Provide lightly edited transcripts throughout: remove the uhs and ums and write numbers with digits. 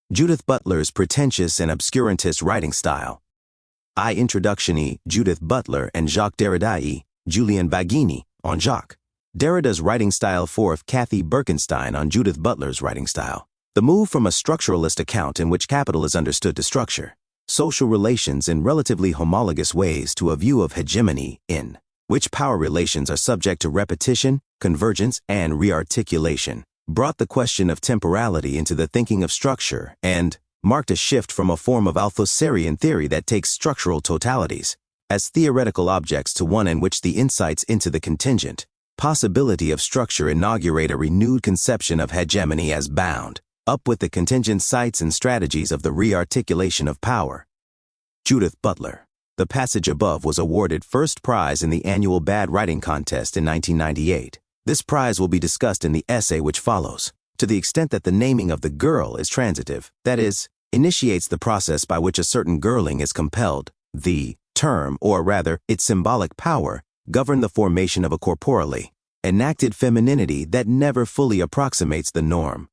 Judith Butler's Pretentious and Obscurantist Writing Style. Introduction Judith Butler and Jacques Derrida Julien Baggini on Jacques Derrida's writing style. 4th Kathy Birkenstein on Judith Butler's writing style. The move from a structuralist account in which capital is understood to structure social relations in relatively homologous ways to a view of hegemony in which power relations are subject to repetition, convergence, and rearticulation, brought the question of temporality into the thinking of structure and marked a shift from a form of Althusserian theory that takes structural totalities as theoretical objects to one in which the insights into the contingent possibility of structure inaugurate a renewed conception of hegemony as bound up with the contingent sites and strategies of the rearticulation of power. Judith Butler. The passage above was awarded first prize in the annual Bad Writing Contest in 1998. This prize will be discussed in the essay which follows, to the extent that the naming of the girl is transitive, that is, initiates the process by which a certain girling is compelled. The term, or rather, its symbolic power, govern the formation of a corporally enacted femininity that never fully approximates the norm.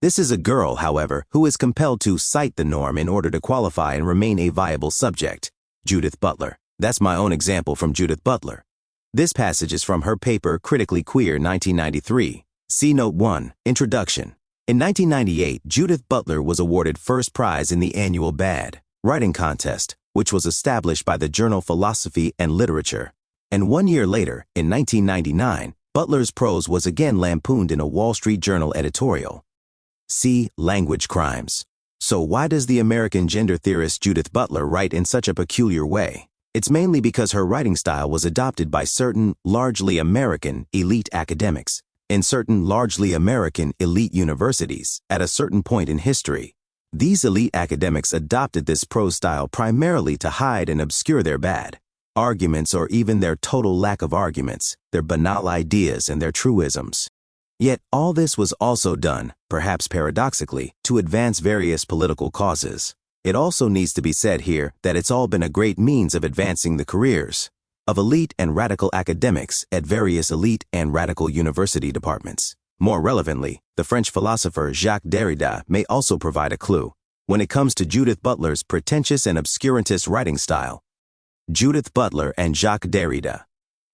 This is a girl, however, who is compelled to cite the norm in order to qualify and remain a viable subject. Judith Butler. That's my own example from Judith Butler. This passage is from her paper Critically Queer 1993. See Note 1, Introduction. In 1998, Judith Butler was awarded first prize in the annual Bad Writing Contest, which was established by the journal Philosophy and Literature. And 1 year later, in 1999, Butler's prose was again lampooned in a Wall Street Journal editorial. See Language Crimes. So why does the American gender theorist Judith Butler write in such a peculiar way? It's mainly because her writing style was adopted by certain largely American elite academics in certain largely American elite universities at a certain point in history. These elite academics adopted this prose style primarily to hide and obscure their bad arguments or even their total lack of arguments, their banal ideas and their truisms. Yet all this was also done, perhaps paradoxically, to advance various political causes. It also needs to be said here that it's all been a great means of advancing the careers of elite and radical academics at various elite and radical university departments. More relevantly, the French philosopher Jacques Derrida may also provide a clue when it comes to Judith Butler's pretentious and obscurantist writing style. Judith Butler and Jacques Derrida.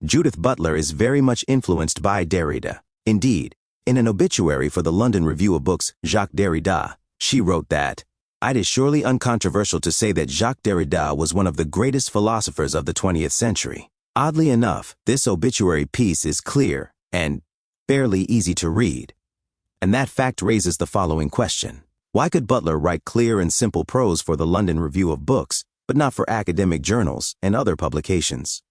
Judith Butler is very much influenced by Derrida. Indeed, in an obituary for the London Review of Books, Jacques Derrida, she wrote that, "It is surely uncontroversial to say that Jacques Derrida was one of the greatest philosophers of the 20th century." Oddly enough, this obituary piece is clear and fairly easy to read. And that fact raises the following question. Why could Butler write clear and simple prose for the London Review of Books, but not for academic journals and other publications?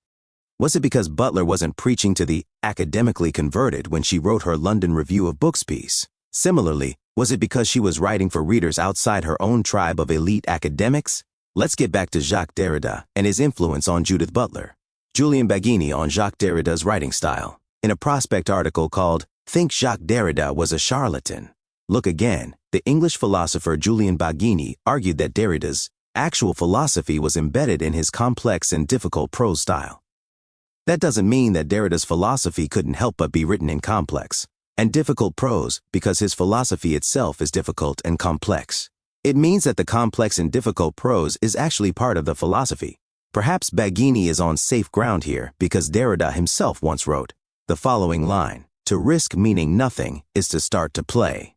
Was it because Butler wasn't preaching to the academically converted when she wrote her London Review of Books piece? Similarly, was it because she was writing for readers outside her own tribe of elite academics? Let's get back to Jacques Derrida and his influence on Judith Butler. Julien Baggini on Jacques Derrida's writing style. In a Prospect article called, "Think Jacques Derrida Was a Charlatan? Look Again," the English philosopher Julien Baggini argued that Derrida's actual philosophy was embedded in his complex and difficult prose style. That doesn't mean that Derrida's philosophy couldn't help but be written in complex and difficult prose because his philosophy itself is difficult and complex. It means that the complex and difficult prose is actually part of the philosophy. Perhaps Baggini is on safe ground here because Derrida himself once wrote the following line, "To risk meaning nothing is to start to play."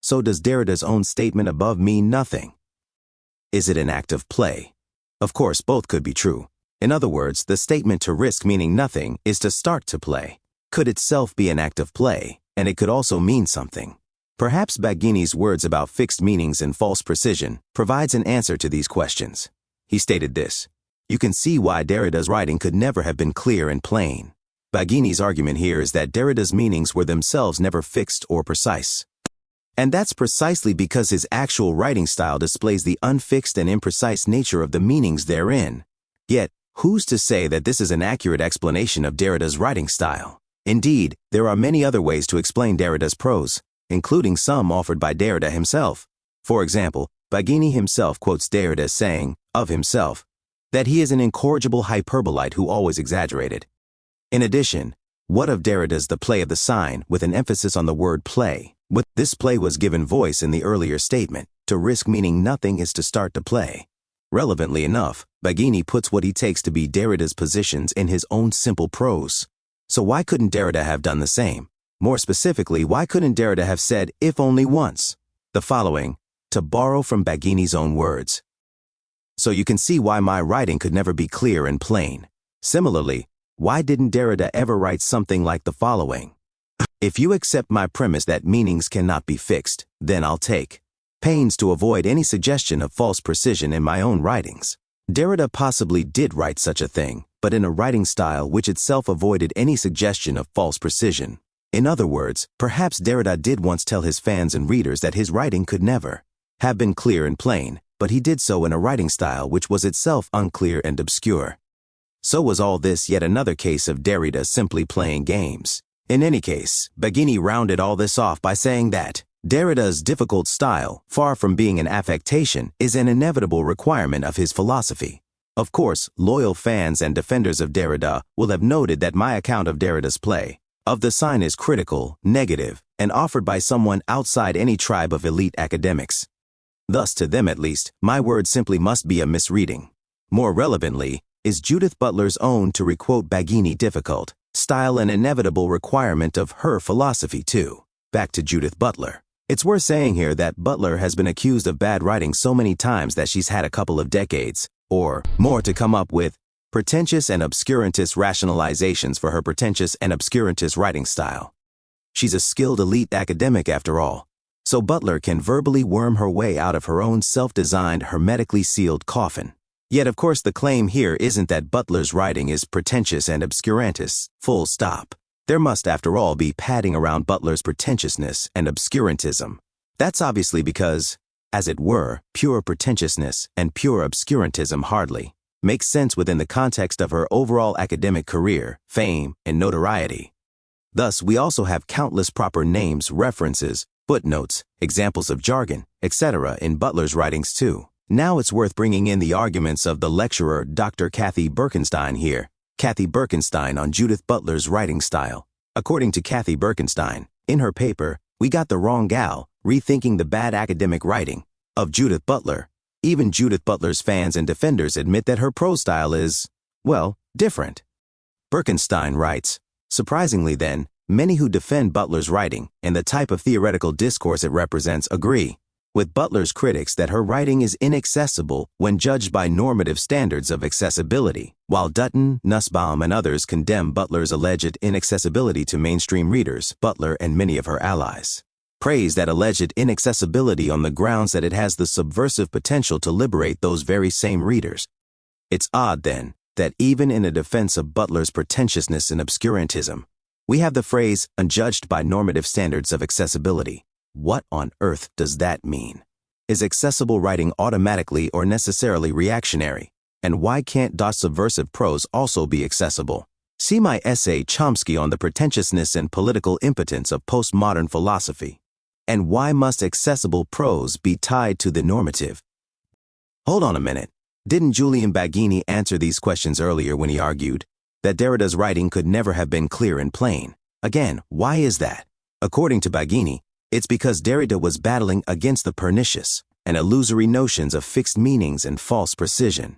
So does Derrida's own statement above mean nothing? Is it an act of play? Of course, both could be true. In other words, the statement "to risk meaning nothing is to start to play" could itself be an act of play, and it could also mean something. Perhaps Baggini's words about fixed meanings and false precision provides an answer to these questions. He stated this, "You can see why Derrida's writing could never have been clear and plain." Baggini's argument here is that Derrida's meanings were themselves never fixed or precise. And that's precisely because his actual writing style displays the unfixed and imprecise nature of the meanings therein. Yet, who's to say that this is an accurate explanation of Derrida's writing style? Indeed, there are many other ways to explain Derrida's prose, including some offered by Derrida himself. For example, Baggini himself quotes Derrida saying, of himself, that he is an incorrigible hyperbolite who always exaggerated. In addition, what of Derrida's The Play of the Sign with an emphasis on the word play? This play was given voice in the earlier statement. To risk meaning nothing is to start to play. Relevantly enough, Baghini puts what he takes to be Derrida's positions in his own simple prose. So why couldn't Derrida have done the same? More specifically, why couldn't Derrida have said, if only once, the following, to borrow from Baghini's own words? So you can see why my writing could never be clear and plain. Similarly, why didn't Derrida ever write something like the following? If you accept my premise that meanings cannot be fixed, then I'll take pains to avoid any suggestion of false precision in my own writings. Derrida possibly did write such a thing, but in a writing style which itself avoided any suggestion of false precision. In other words, perhaps Derrida did once tell his fans and readers that his writing could never have been clear and plain, but he did so in a writing style which was itself unclear and obscure. So was all this yet another case of Derrida simply playing games. In any case, Baghini rounded all this off by saying that Derrida's difficult style, far from being an affectation, is an inevitable requirement of his philosophy. Of course, loyal fans and defenders of Derrida will have noted that my account of Derrida's play of the sign is critical, negative, and offered by someone outside any tribe of elite academics. Thus, to them at least, my word simply must be a misreading. More relevantly, is Judith Butler's own, to requote Baghini, difficult style an inevitable requirement of her philosophy too. Back to Judith Butler. It's worth saying here that Butler has been accused of bad writing so many times that she's had a couple of decades, or more, to come up with pretentious and obscurantist rationalizations for her pretentious and obscurantist writing style. She's a skilled elite academic after all, so Butler can verbally worm her way out of her own self-designed, hermetically sealed coffin. Yet of course the claim here isn't that Butler's writing is pretentious and obscurantist, full stop. There must, after all, be padding around Butler's pretentiousness and obscurantism. That's obviously because, as it were, pure pretentiousness and pure obscurantism hardly makes sense within the context of her overall academic career, fame, and notoriety. Thus, we also have countless proper names, references, footnotes, examples of jargon, etc. in Butler's writings too. Now it's worth bringing in the arguments of the lecturer Dr. Kathy Birkenstein here. Kathy Birkenstein on Judith Butler's writing style. According to Kathy Birkenstein, in her paper, We Got the Wrong Gal, Rethinking the Bad Academic Writing of Judith Butler, even Judith Butler's fans and defenders admit that her prose style is, well, different. Birkenstein writes, surprisingly then, many who defend Butler's writing and the type of theoretical discourse it represents agree with Butler's critics that her writing is inaccessible when judged by normative standards of accessibility, while Dutton, Nussbaum, and others condemn Butler's alleged inaccessibility to mainstream readers. Butler and many of her allies praise that alleged inaccessibility on the grounds that it has the subversive potential to liberate those very same readers. It's odd, then, that even in a defense of Butler's pretentiousness and obscurantism, we have the phrase, unjudged by normative standards of accessibility. What on earth does that mean? Is accessible writing automatically or necessarily reactionary? And why can't subversive prose also be accessible? See my essay Chomsky on the pretentiousness and political impotence of postmodern philosophy. And why must accessible prose be tied to the normative? Hold on a minute. Didn't Julian Baghini answer these questions earlier when he argued that Derrida's writing could never have been clear and plain? Again, why is that? According to Baghini, it's because Derrida was battling against the pernicious and illusory notions of fixed meanings and false precision.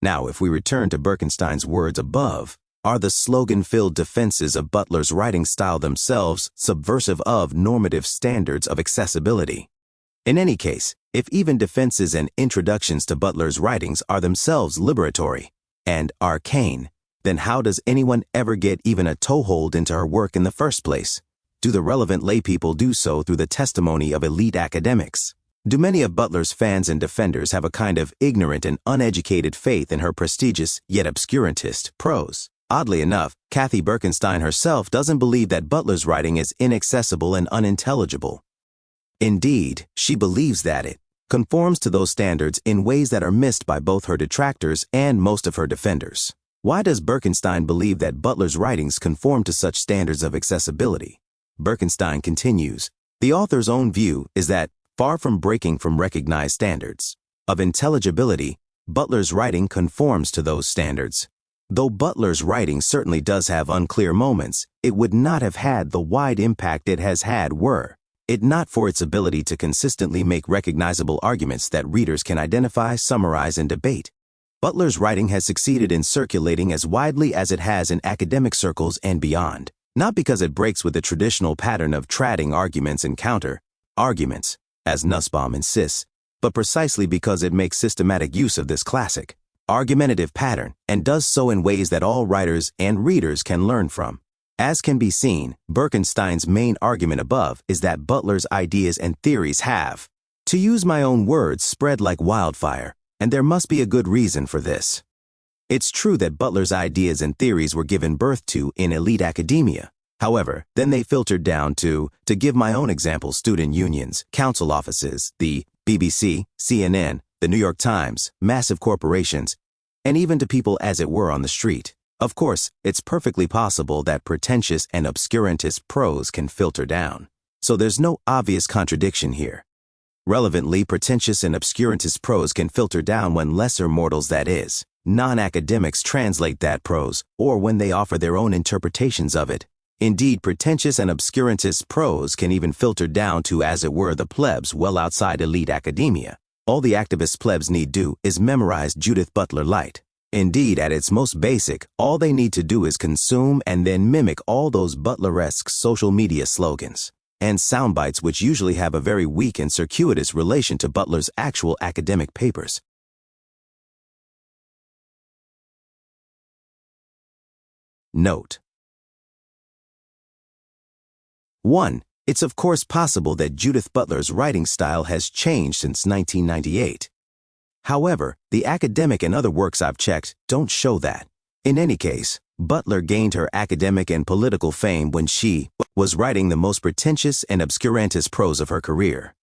Now, if we return to Birkenstein's words above, are the slogan-filled defenses of Butler's writing style themselves subversive of normative standards of accessibility? In any case, if even defenses and introductions to Butler's writings are themselves liberatory and arcane, then how does anyone ever get even a toehold into her work in the first place? Do the relevant laypeople do so through the testimony of elite academics? Do many of Butler's fans and defenders have a kind of ignorant and uneducated faith in her prestigious yet obscurantist prose? Oddly enough, Kathy Birkenstein herself doesn't believe that Butler's writing is inaccessible and unintelligible. Indeed, she believes that it conforms to those standards in ways that are missed by both her detractors and most of her defenders. Why does Birkenstein believe that Butler's writings conform to such standards of accessibility? Birkenstein continues, the author's own view is that, far from breaking from recognized standards of intelligibility, Butler's writing conforms to those standards. Though Butler's writing certainly does have unclear moments, it would not have had the wide impact it has had were it not for its ability to consistently make recognizable arguments that readers can identify, summarize, and debate. Butler's writing has succeeded in circulating as widely as it has in academic circles and beyond, not because it breaks with the traditional pattern of trad-ing arguments and counter-arguments, as Nussbaum insists, but precisely because it makes systematic use of this classic, argumentative pattern and does so in ways that all writers and readers can learn from. As can be seen, Birkenstein's main argument above is that Butler's ideas and theories have, to use my own words, spread like wildfire, and there must be a good reason for this. It's true that Butler's ideas and theories were given birth to in elite academia. However, then they filtered down to give my own example, student unions, council offices, the BBC, CNN, the New York Times, massive corporations, and even to people as it were on the street. Of course, it's perfectly possible that pretentious and obscurantist prose can filter down. So there's no obvious contradiction here. Relevantly, pretentious and obscurantist prose can filter down when lesser mortals, that is, non-academics, translate that prose, or when they offer their own interpretations of it. Indeed, pretentious and obscurantist prose can even filter down to, as it were, the plebs well outside elite academia. All the activist plebs need do is memorize Judith Butler light. Indeed, at its most basic, all they need to do is consume and then mimic all those Butleresque social media slogans and soundbites, which usually have a very weak and circuitous relation to Butler's actual academic papers. Note 1. It's of course possible that Judith Butler's writing style has changed since 1998. However, the academic and other works I've checked don't show that. In any case, Butler gained her academic and political fame when she was writing the most pretentious and obscurantist prose of her career.